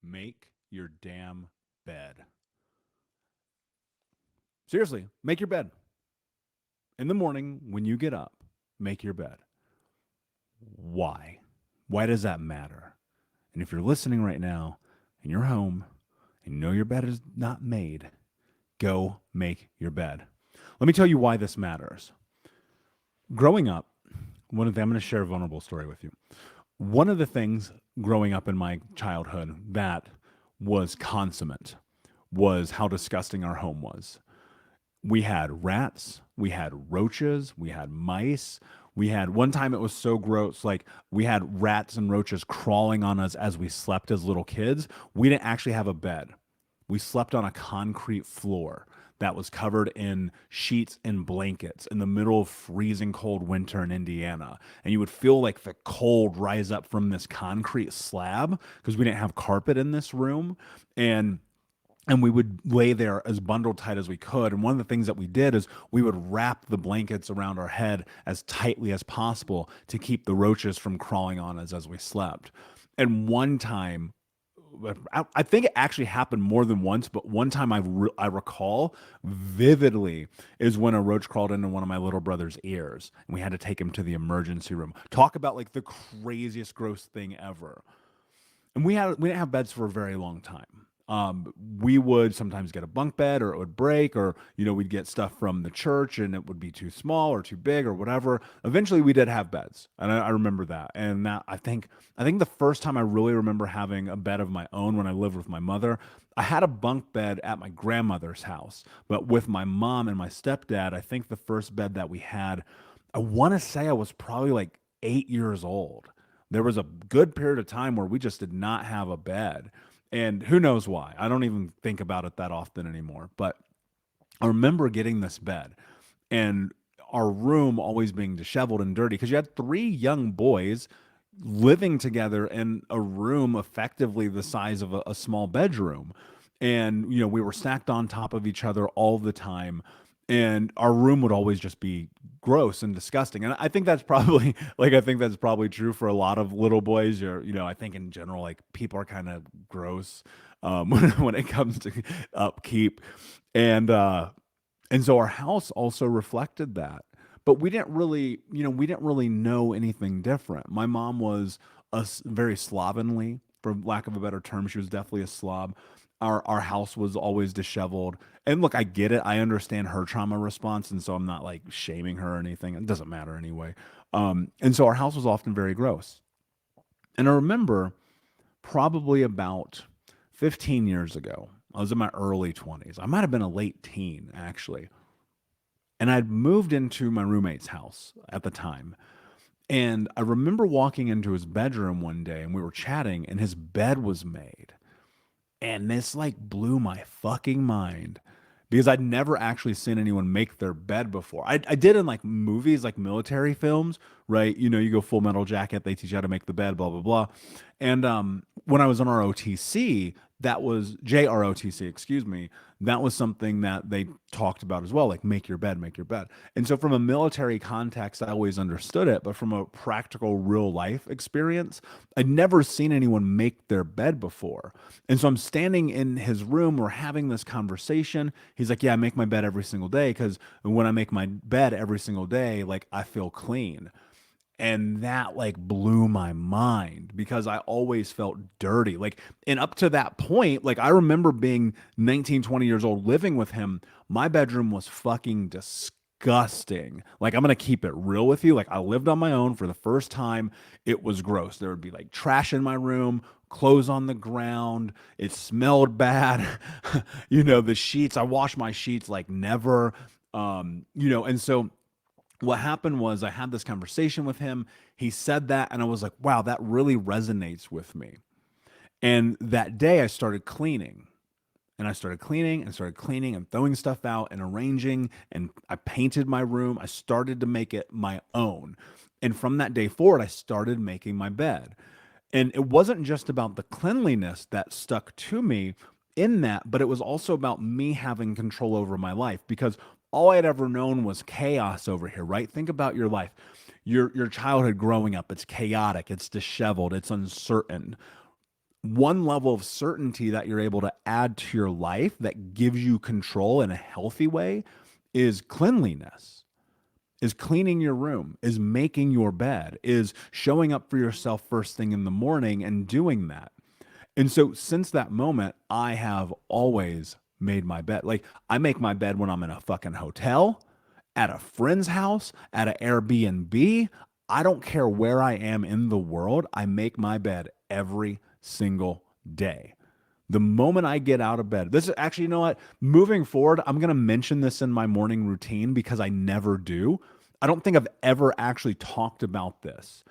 Make your damn bed. Seriously, make your bed. In the morning when you get up, make your bed. Why? Why does that matter? And if you're listening right now in your home and you know your bed is not made, go make your bed. Let me tell you why this matters. Growing up, one of the, I'm going to share a vulnerable story with you. One of the things growing up in my childhood that was consummate was how disgusting our home was. We had rats, we had roaches, we had mice. We had one time it was so gross, like we had rats and roaches crawling on us as we slept as little kids. We didn't actually have a bed. We slept on a concrete floor that was covered in sheets and blankets in the middle of freezing cold winter in Indiana. And you would feel like the cold rise up from this concrete slab because we didn't have carpet in this room. And we would lay there as bundled tight as we could. And one of the things that we did is we would wrap the blankets around our head as tightly as possible to keep the roaches from crawling on us as we slept. And one time, I think it actually happened more than once, but one time I recall vividly is when a roach crawled into one of my little brother's ears, and we had to take him to the emergency room. Talk about like the craziest, gross thing ever. And we didn't have beds for a very long time. We would sometimes get a bunk bed, or it would break, or we'd get stuff from the church and it would be too small or too big or whatever. Eventually, we did have beds, and I remember that. And that I think the first time I really remember having a bed of my own when I lived with my mother, I had a bunk bed at my grandmother's house, but with my mom and my stepdad, I think the first bed that we had, I want to say I was probably like 8 years old. There was a good period of time where we just did not have a bed. And who knows why? I don't even think about it that often anymore. But I remember getting this bed and our room always being disheveled and dirty because you had three young boys living together in a room effectively the size of a small bedroom. And, we were stacked on top of each other all the time. And our room would always just be gross and disgusting. And I think that's probably I think that's probably true for a lot of little boys. I think in general, like people are kind of gross when it comes to upkeep. And and so our house also reflected that. But we didn't really know anything different. My mom was very slovenly, for lack of a better term. She was definitely a slob. Our house was always disheveled. And look, I get it. I understand her trauma response, and so I'm not like shaming her or anything. It doesn't matter anyway. And so our house was often very gross. And I remember probably about 15 years ago, I was in my early 20s. I might have been a late teen, actually. And I'd moved into my roommate's house at the time. And I remember walking into his bedroom one day and we were chatting, and his bed was made. And this like blew my fucking mind because I'd never actually seen anyone make their bed before. I did in like movies, like military films, right? You go Full Metal Jacket, they teach you how to make the bed, blah, blah, blah. And when I was on ROTC, that was JROTC, excuse me, that was something that they talked about as well, like make your bed, make your bed. And so from a military context, I always understood it, but from a practical real life experience, I'd never seen anyone make their bed before. And so I'm standing in his room, we're having this conversation. He's like, "Yeah, I make my bed every single day because when I make my bed every single day, like I feel clean." And that like blew my mind because I always felt dirty. Like, and up to that point, like I remember being 19, 20 years old living with him. My bedroom was fucking disgusting. Like, I'm going to keep it real with you. Like, I lived on my own for the first time. It was gross. There would be like trash in my room, clothes on the ground. It smelled bad. The sheets, I wash my sheets like never. And so what happened was I had this conversation with him. He said that, and I was like, wow, that really resonates with me. And that day I started cleaning. And I started cleaning and started cleaning and throwing stuff out and arranging. And I painted my room. I started to make it my own. And from that day forward, I started making my bed. And it wasn't just about the cleanliness that stuck to me in that, but it was also about me having control over my life because all I'd ever known was chaos over here, right? Think about your life. Your childhood growing up, it's chaotic, it's disheveled, it's uncertain. one level of certainty that you're able to add to your life that gives you control in a healthy way is cleanliness, is cleaning your room, is making your bed, is showing up for yourself first thing in the morning and doing that. And so since that moment, I have always made my bed. Like I make my bed when I'm in a fucking hotel, at a friend's house, at an Airbnb. I don't care where I am in the world. I make my bed every single day. The moment I get out of bed, this is actually, you know what? Moving forward, I'm going to mention this in my morning routine because I never do. I don't think I've ever actually talked about this.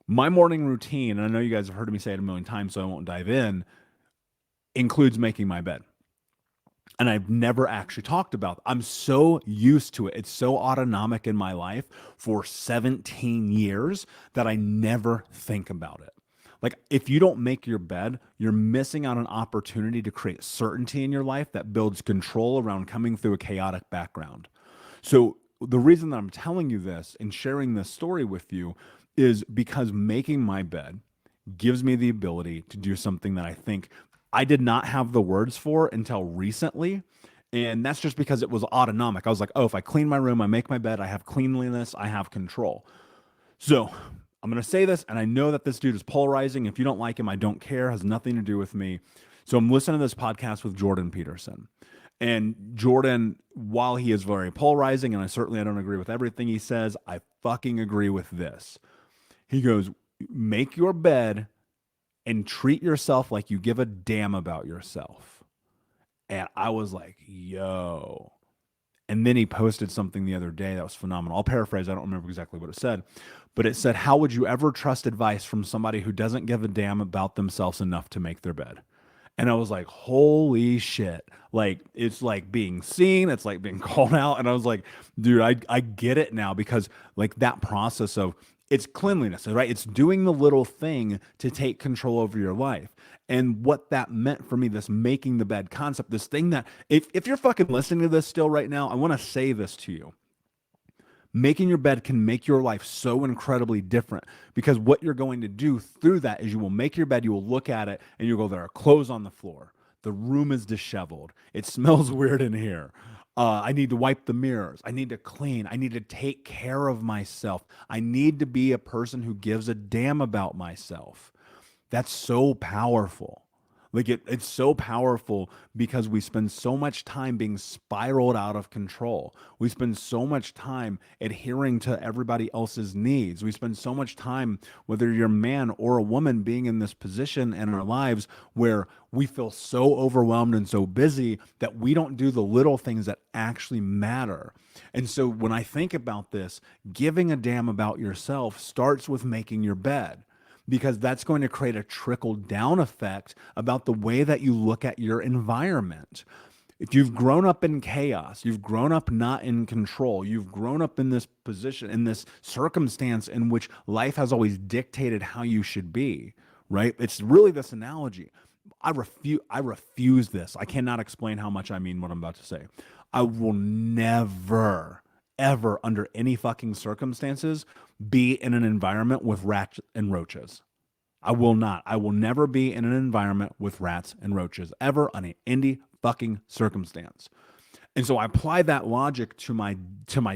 My morning routine, and I know you guys have heard me say it a million times, so I won't dive in, includes making my bed. And I've never actually talked about it. I'm so used to it. It's so autonomic in my life for 17 years that I never think about it. Like if you don't make your bed, you're missing out on an opportunity to create certainty in your life that builds control around coming through a chaotic background. So the reason that I'm telling you this and sharing this story with you is because making my bed gives me the ability to do something that I think I did not have the words for until recently. And that's just because it was autonomic. I was like, oh, if I clean my room, I make my bed, I have cleanliness, I have control. So I'm going to say this, and I know that this dude is polarizing. If you don't like him, I don't care, has nothing to do with me. So I'm listening to this podcast with Jordan Peterson. And Jordan, while he is very polarizing, and I don't agree with everything he says, I fucking agree with this. He goes, make your bed and treat yourself like you give a damn about yourself. And I was like, yo. And then he posted something the other day that was phenomenal. I'll paraphrase, I don't remember exactly what it said, but it said, how would you ever trust advice from somebody who doesn't give a damn about themselves enough to make their bed? And I was like, holy shit. Like, it's like being seen, it's like being called out. And I was like, dude, I get it now because, like, that process of it's cleanliness, right? It's doing the little thing to take control over your life. And what that meant for me, this making the bed concept, this thing that, if you're fucking listening to this still right now, I want to say this to you. Making your bed can make your life so incredibly different because what you're going to do through that is you will make your bed, you will look at it, and you'll go, there are clothes on the floor. The room is disheveled. It smells weird in here. I need to wipe the mirrors. I need to clean. I need to take care of myself. I need to be a person who gives a damn about myself. That's so powerful. Like it's so powerful because we spend so much time being spiraled out of control. We spend so much time adhering to everybody else's needs. We spend so much time, whether you're a man or a woman, being in this position in our lives where we feel so overwhelmed and so busy that we don't do the little things that actually matter. And so when I think about this, giving a damn about yourself starts with making your bed, because that's going to create a trickle down effect about the way that you look at your environment. If you've grown up in chaos, you've grown up not in control, you've grown up in this position, in this circumstance in which life has always dictated how you should be, right? It's really this analogy. I refuse this. I cannot explain how much I mean what I'm about to say. I will never, ever, under any fucking circumstances, be in an environment with rats and roaches. I will not. I will never be in an environment with rats and roaches ever on any fucking circumstance. And so I apply that logic to my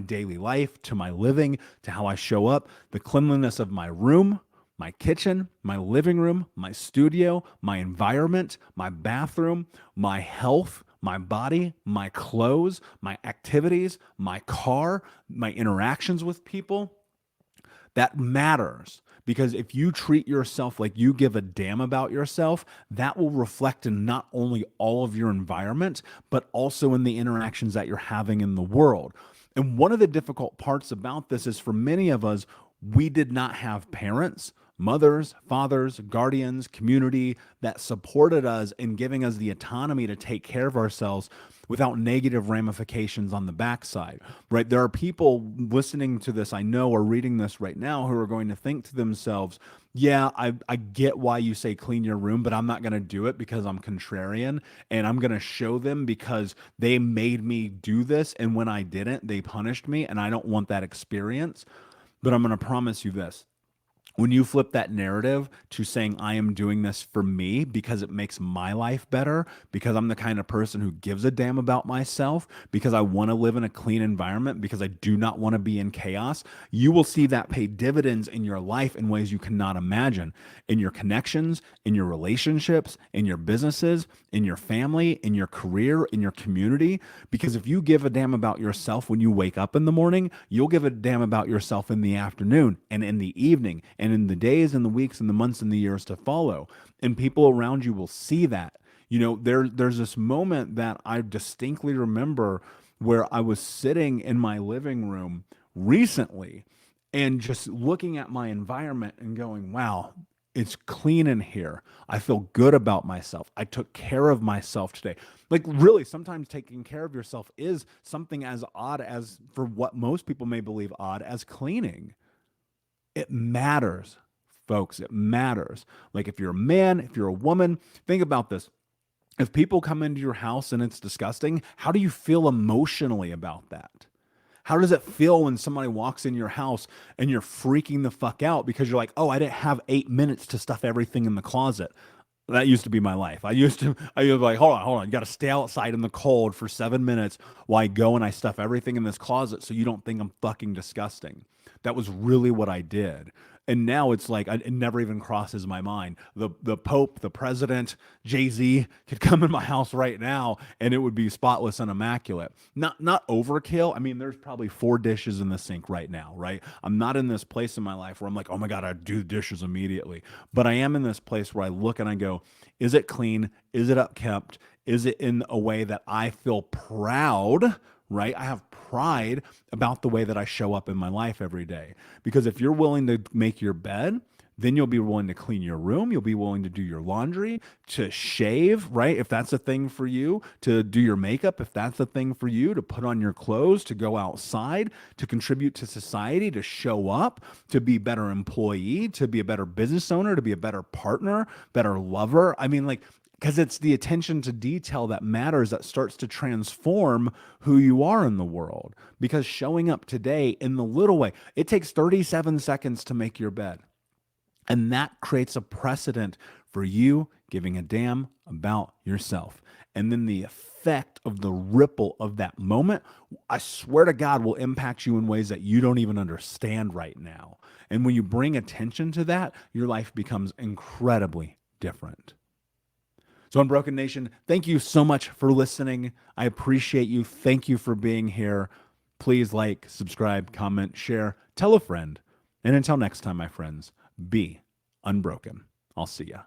daily life, to my living, to how I show up, the cleanliness of my room, my kitchen, my living room, my studio, my environment, my bathroom, my health, my body, my clothes, my activities, my car, my interactions with people. That matters because if you treat yourself like you give a damn about yourself, that will reflect in not only all of your environment, but also in the interactions that you're having in the world. And one of the difficult parts about this is for many of us, we did not have parents, mothers, fathers, guardians, community that supported us in giving us the autonomy to take care of ourselves without negative ramifications on the backside, right? There are people listening to this, I know, or reading this right now who are going to think to themselves, yeah, I get why you say clean your room, but I'm not going to do it because I'm contrarian and I'm going to show them because they made me do this. And when I didn't, they punished me and I don't want that experience. But I'm going to promise you this. When you flip that narrative to saying, I am doing this for me because it makes my life better, because I'm the kind of person who gives a damn about myself, because I want to live in a clean environment, because I do not want to be in chaos, you will see that pay dividends in your life in ways you cannot imagine, in your connections, in your relationships, in your businesses, in your family, in your career, in your community. Because if you give a damn about yourself when you wake up in the morning, you'll give a damn about yourself in the afternoon and in the evening and in the days and the weeks and the months and the years to follow. And people around you will see that. There's this moment that I distinctly remember where I was sitting in my living room recently and just looking at my environment and going, wow, it's clean in here. I feel good about myself. I took care of myself today. Like, really, sometimes taking care of yourself is something as odd as, for what most people may believe odd, as cleaning. It matters, folks. It matters. Like, if you're a man, if you're a woman, think about this. If people come into your house and it's disgusting, how do you feel emotionally about that? How does it feel when somebody walks in your house and you're freaking the fuck out because you're like, oh, I didn't have 8 minutes to stuff everything in the closet? That used to be my life. I used to be like, hold on. You got to stay outside in the cold for 7 minutes while I go and I stuff everything in this closet so you don't think I'm fucking disgusting. That was really what I did. And now it's like, it never even crosses my mind. The Pope, the president, Jay-Z could come in my house right now and it would be spotless and immaculate. Not overkill. I mean, there's probably 4 dishes in the sink right now, right? I'm not in this place in my life where I'm like, oh my God, I do the dishes immediately. But I am in this place where I look and I go, is it clean? Is it upkept? Is it in a way that I feel proud, right? I have pride about the way that I show up in my life every day. Because if you're willing to make your bed, then you'll be willing to clean your room. You'll be willing to do your laundry, to shave, right? If that's a thing for you, to do your makeup, if that's a thing for you, to put on your clothes, to go outside, to contribute to society, to show up, to be a better employee, to be a better business owner, to be a better partner, better lover. I mean, like, because it's the attention to detail that matters that starts to transform who you are in the world. Because showing up today in the little way, it takes 37 seconds to make your bed. And that creates a precedent for you giving a damn about yourself. And then the effect of the ripple of that moment, I swear to God, will impact you in ways that you don't even understand right now. And when you bring attention to that, your life becomes incredibly different. So, Unbroken Nation, thank you so much for listening. I appreciate you. Thank you for being here. Please like, subscribe, comment, share, tell a friend. And until next time, my friends, be unbroken. I'll see ya.